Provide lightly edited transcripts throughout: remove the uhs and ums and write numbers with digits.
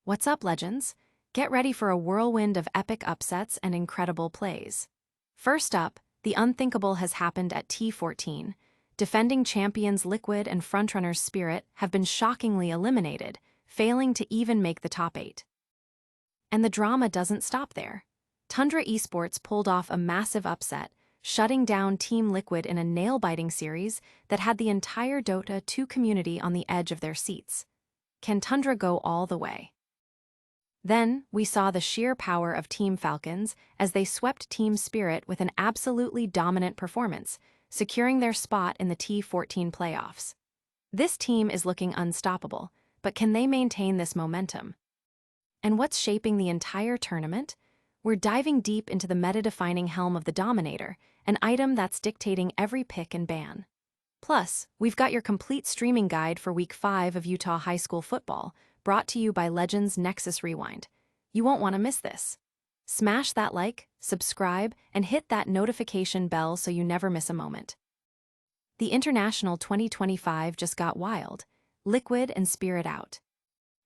What's up, legends? Get ready for a whirlwind of epic upsets and incredible plays. First up, the unthinkable has happened at T14. Defending champions Liquid and frontrunners Spirit have been shockingly eliminated, failing to even make the top 8. And the drama doesn't stop there. Tundra Esports pulled off a massive upset, shutting down Team Liquid in a nail-biting series that had the entire Dota 2 community on the edge of their seats. Can Tundra go all the way? Then, we saw the sheer power of Team Falcons as they swept Team Spirit with an absolutely dominant performance, securing their spot in the T14 playoffs. This team is looking unstoppable, but can they maintain this momentum? And what's shaping the entire tournament? We're diving deep into the meta-defining Helm of the Dominator, an item that's dictating every pick and ban. Plus, we've got your complete streaming guide for Week 5 of Utah High School football, brought to you by Legends Nexus Rewind. You won't want to miss this. Smash that like, subscribe, and hit that notification bell so you never miss a moment. The International 2025 just got wild. Liquid and Spirit out.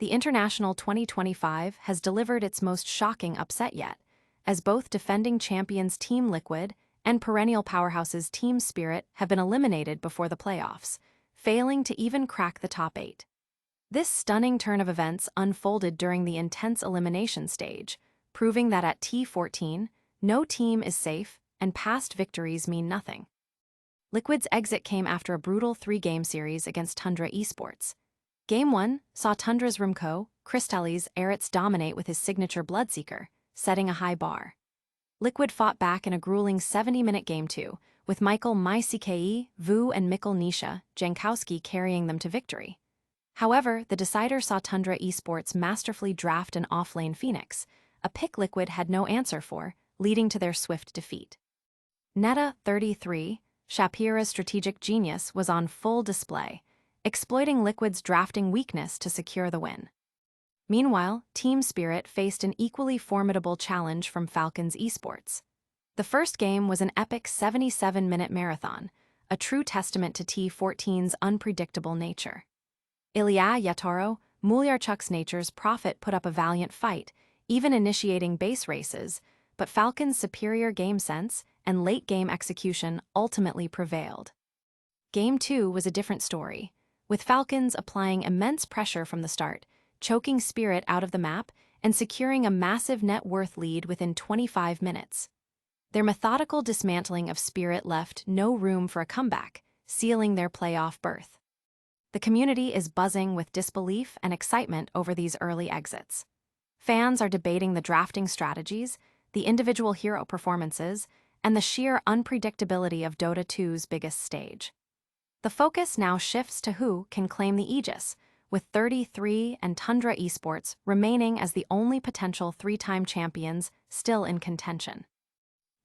The International 2025 has delivered its most shocking upset yet, as both defending champions Team Liquid and perennial powerhouses Team Spirit have been eliminated before the playoffs, failing to even crack the top 8. This stunning turn of events unfolded during the intense elimination stage, proving that at T14, no team is safe and past victories mean nothing. Liquid's exit came after a brutal 3-game series against Tundra Esports. Game 1 saw Tundra's Rumco, Crystallis Eretz dominate with his signature Bloodseeker, setting a high bar. Liquid fought back in a grueling 70-minute Game 2, with Michael Mycke, Vu and Mikkel Nisha Jankowski carrying them to victory. However, the decider saw Tundra Esports masterfully draft an offlane Phoenix, a pick Liquid had no answer for, leading to their swift defeat. Neta 33, Shapira's strategic genius was on full display, exploiting Liquid's drafting weakness to secure the win. Meanwhile, Team Spirit faced an equally formidable challenge from Falcons Esports. The first game was an epic 77-minute marathon, a true testament to T14's unpredictable nature. Ilya Yatoro, Mulyarchuk's nature's prophet, put up a valiant fight, even initiating base races, but Falcon's superior game sense and late-game execution ultimately prevailed. Game 2 was a different story, with Falcons applying immense pressure from the start, choking Spirit out of the map and securing a massive net worth lead within 25 minutes. Their methodical dismantling of Spirit left no room for a comeback, sealing their playoff berth. The community is buzzing with disbelief and excitement over these early exits. Fans are debating the drafting strategies, the individual hero performances, and the sheer unpredictability of Dota 2's biggest stage. The focus now shifts to who can claim the Aegis, with 33 and Tundra Esports remaining as the only potential 3-time champions still in contention.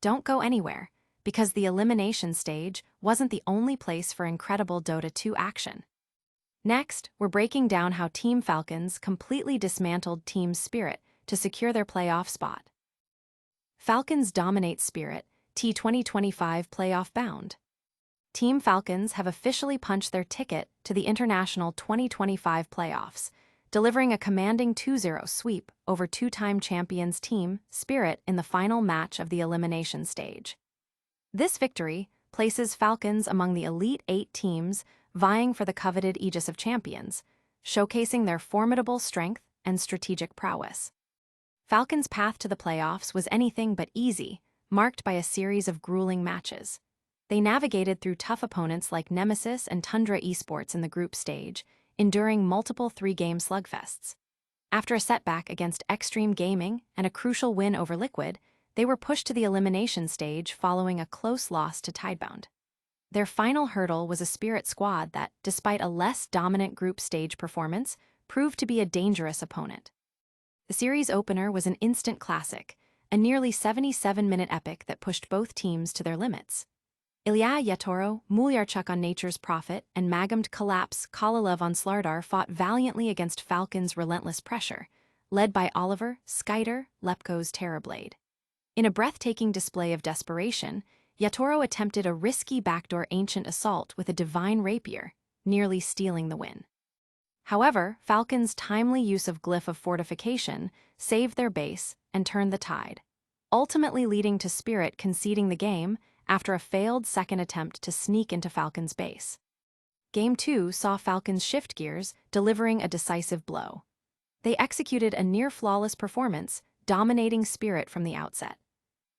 Don't go anywhere, because the elimination stage wasn't the only place for incredible Dota 2 action. Next, we're breaking down how Team Falcons completely dismantled Team Spirit to secure their playoff spot. Falcons dominate Spirit, T2025 playoff bound. Team Falcons have officially punched their ticket to the International 2025 playoffs, delivering a commanding 2-0 sweep over 2-time champions Team Spirit in the final match of the elimination stage. This victory places Falcons among the Elite 8 teams vying for the coveted Aegis of Champions, showcasing their formidable strength and strategic prowess. Falcons' path to the playoffs was anything but easy, marked by a series of grueling matches. They navigated through tough opponents like Nemesis and Tundra Esports in the group stage, enduring multiple 3-game slugfests. After a setback against Extreme Gaming and a crucial win over Liquid, they were pushed to the elimination stage following a close loss to Tidebound. Their final hurdle was a Spirit squad that, despite a less dominant group stage performance, proved to be a dangerous opponent. The series opener was an instant classic, a nearly 77-minute epic that pushed both teams to their limits. Ilya Yatoro, Mulyarchuk on Nature's Prophet, and Magamd Collapse Kalalev on Slardar fought valiantly against Falcon's relentless pressure, led by Oliver Skiter Lepko's Terrorblade. In a breathtaking display of desperation, Yatoro attempted a risky backdoor ancient assault with a divine rapier, nearly stealing the win. However, Falcons' timely use of Glyph of Fortification saved their base and turned the tide, ultimately leading to Spirit conceding the game after a failed second attempt to sneak into Falcons' base. Game 2 saw Falcons shift gears, delivering a decisive blow. They executed a near-flawless performance, dominating Spirit from the outset.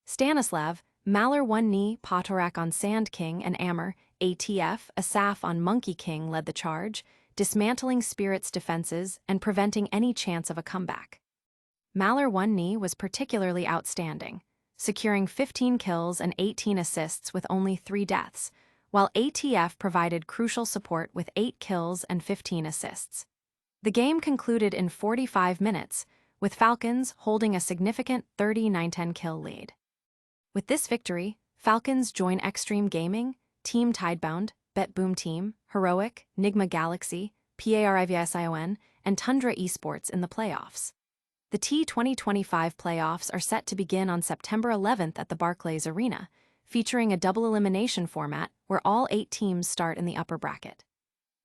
Stanislav, Malar 1 knee, Potorak on Sand King, and Ammer, ATF, Asaf on Monkey King led the charge, dismantling Spirit's defenses and preventing any chance of a comeback. Malar 1 knee was particularly outstanding, securing 15 kills and 18 assists with only 3 deaths, while ATF provided crucial support with 8 kills and 15 assists. The game concluded in 45 minutes, with Falcons holding a significant 39-10 kill lead. With this victory, Falcons join Extreme Gaming, Team Tidebound, Bet Boom Team, Heroic, Nigma Galaxy, PARIVSION, and Tundra Esports in the playoffs. The T2025 playoffs are set to begin on September 11th at the Barclays Arena, featuring a double elimination format where all 8 teams start in the upper bracket.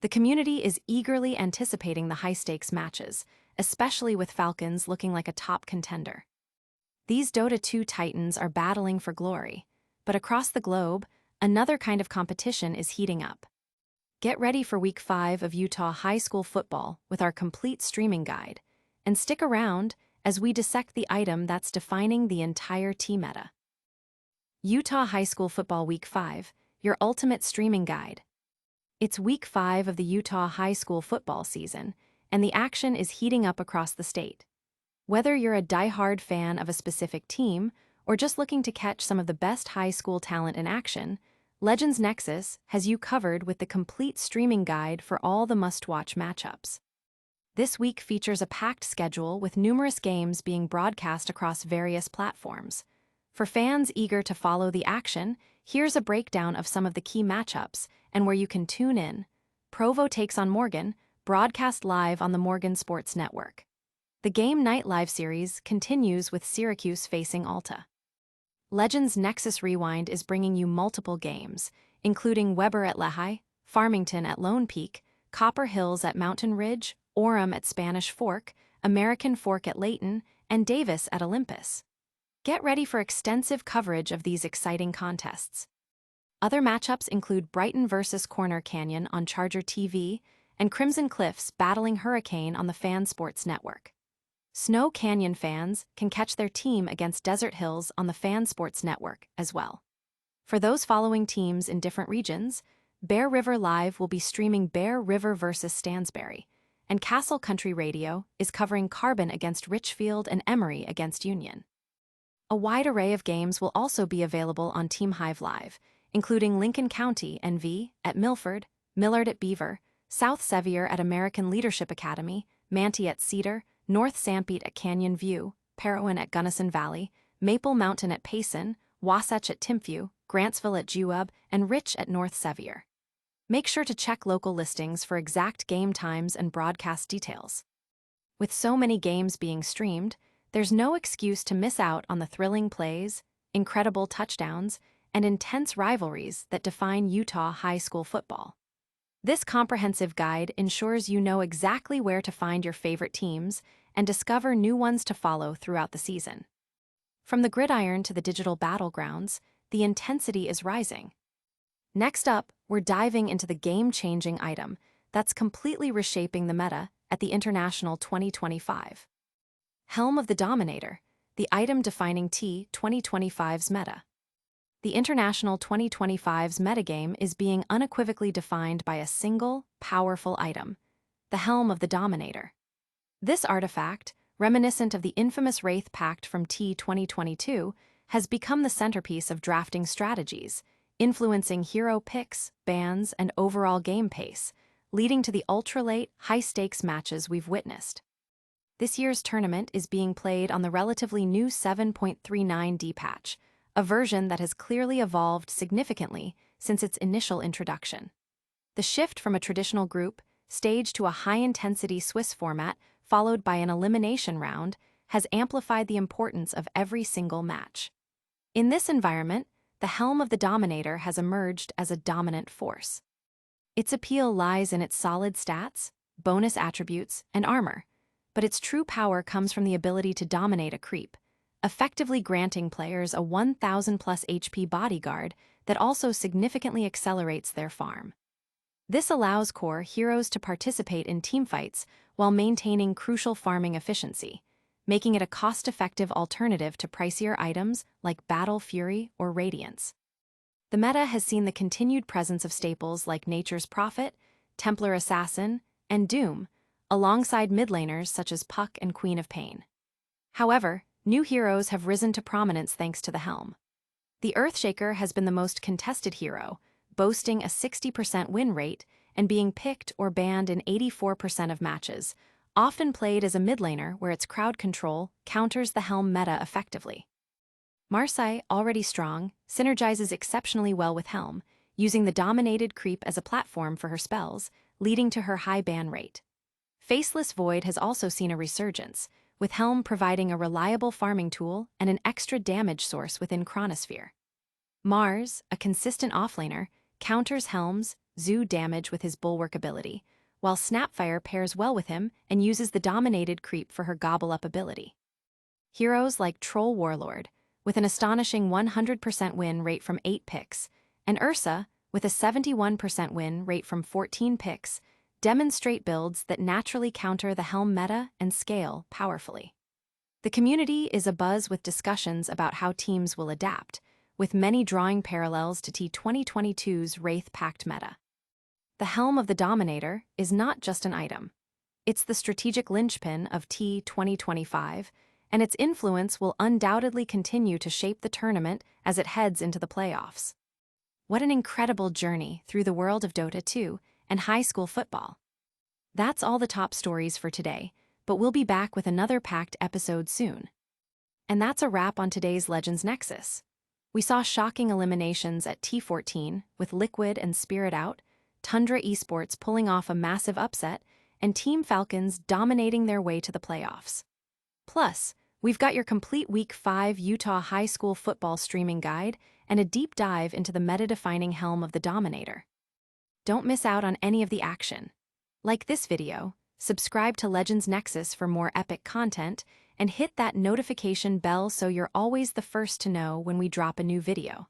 The community is eagerly anticipating the high-stakes matches, especially with Falcons looking like a top contender. These Dota 2 titans are battling for glory, but across the globe, another kind of competition is heating up. Get ready for Week 5 of Utah High School football with our complete streaming guide, and stick around as we dissect the item that's defining the entire T-meta. Utah High School Football Week 5, your ultimate streaming guide. It's Week 5 of the Utah High School football season, and the action is heating up across the state. Whether you're a die-hard fan of a specific team or just looking to catch some of the best high school talent in action, Legends Nexus has you covered with the complete streaming guide for all the must-watch matchups. This week features a packed schedule with numerous games being broadcast across various platforms. For fans eager to follow the action, here's a breakdown of some of the key matchups and where you can tune in. Provo takes on Morgan, broadcast live on the Morgan Sports Network. The Game Night Live series continues with Syracuse facing Alta. Legends Nexus Rewind is bringing you multiple games, including Weber at Lehigh, Farmington at Lone Peak, Copper Hills at Mountain Ridge, Orem at Spanish Fork, American Fork at Layton, and Davis at Olympus. Get ready for extensive coverage of these exciting contests. Other matchups include Brighton vs. Corner Canyon on Charger TV and Crimson Cliffs battling Hurricane on the Fan Sports Network. Snow Canyon fans can catch their team against Desert Hills on the Fan Sports Network as well. For those following teams in different regions, Bear River Live will be streaming Bear River vs. Stansbury, and Castle Country Radio is covering Carbon against Richfield and Emory against Union. A wide array of games will also be available on Team Hive Live, including Lincoln County NV at Milford, Millard at Beaver, South Sevier at American Leadership Academy, Manti at Cedar, North Sanpete at Canyon View, Parowan at Gunnison Valley, Maple Mountain at Payson, Wasatch at Timpview, Grantsville at Jewab, and Rich at North Sevier. Make sure to check local listings for exact game times and broadcast details. With so many games being streamed, there's no excuse to miss out on the thrilling plays, incredible touchdowns, and intense rivalries that define Utah high school football. This comprehensive guide ensures you know exactly where to find your favorite teams and discover new ones to follow throughout the season. From the gridiron to the digital battlegrounds, the intensity is rising. Next up, we're diving into the game-changing item that's completely reshaping the meta at the International 2025. Helm of the Dominator, the item defining T2025's meta. The International 2025's metagame is being unequivocally defined by a single, powerful item, the Helm of the Dominator. This artifact, reminiscent of the infamous Wraith Pact from T2022, has become the centerpiece of drafting strategies, influencing hero picks, bans, and overall game pace, leading to the ultra-late, high-stakes matches we've witnessed. This year's tournament is being played on the relatively new 7.39D patch, a version that has clearly evolved significantly since its initial introduction. The shift from a traditional group stage to a high-intensity Swiss format followed by an elimination round has amplified the importance of every single match. In this environment, the Helm of the Dominator has emerged as a dominant force. Its appeal lies in its solid stats, bonus attributes, and armor, but its true power comes from the ability to dominate a creep, effectively granting players a 1000+ HP bodyguard that also significantly accelerates their farm. This allows core heroes to participate in teamfights while maintaining crucial farming efficiency, making it a cost-effective alternative to pricier items like Battle Fury or Radiance. The meta has seen the continued presence of staples like Nature's Prophet, Templar Assassin, and Doom, alongside mid laners such as Puck and Queen of Pain. However, new heroes have risen to prominence thanks to the Helm. The Earthshaker has been the most contested hero, boasting a 60% win rate and being picked or banned in 84% of matches, often played as a mid laner where its crowd control counters the Helm meta effectively. Marseille, already strong, synergizes exceptionally well with Helm, using the dominated creep as a platform for her spells, leading to her high ban rate. Faceless Void has also seen a resurgence, with Helm providing a reliable farming tool and an extra damage source within Chronosphere. Mars, a consistent offlaner, counters Helm's zoo damage with his Bulwark ability, while Snapfire pairs well with him and uses the dominated creep for her Gobble Up ability. Heroes like Troll Warlord, with an astonishing 100% win rate from 8 picks, and Ursa, with a 71% win rate from 14 picks, demonstrate builds that naturally counter the Helm meta and scale powerfully. The community is abuzz with discussions about how teams will adapt, with many drawing parallels to T2022's Wraith Pact meta. The Helm of the Dominator is not just an item. It's the strategic linchpin of T2025, and its influence will undoubtedly continue to shape the tournament as it heads into the playoffs. What an incredible journey through the world of Dota 2 and high school football. That's all the top stories for today, but we'll be back with another packed episode soon. And that's a wrap on today's Legends Nexus. We saw shocking eliminations at T14 with Liquid and Spirit out, Tundra Esports pulling off a massive upset, and Team Falcons dominating their way to the playoffs. Plus, we've got your complete Week 5 Utah high school football streaming guide and a deep dive into the meta-defining Helm of the Dominator. Don't miss out on any of the action. Like this video, subscribe to Legends Nexus for more epic content, and hit that notification bell so you're always the first to know when we drop a new video.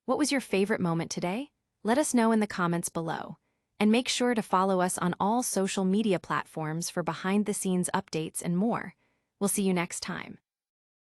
What was your favorite moment today? Let us know in the comments below. And make sure to follow us on all social media platforms for behind-the-scenes updates and more. We'll see you next time.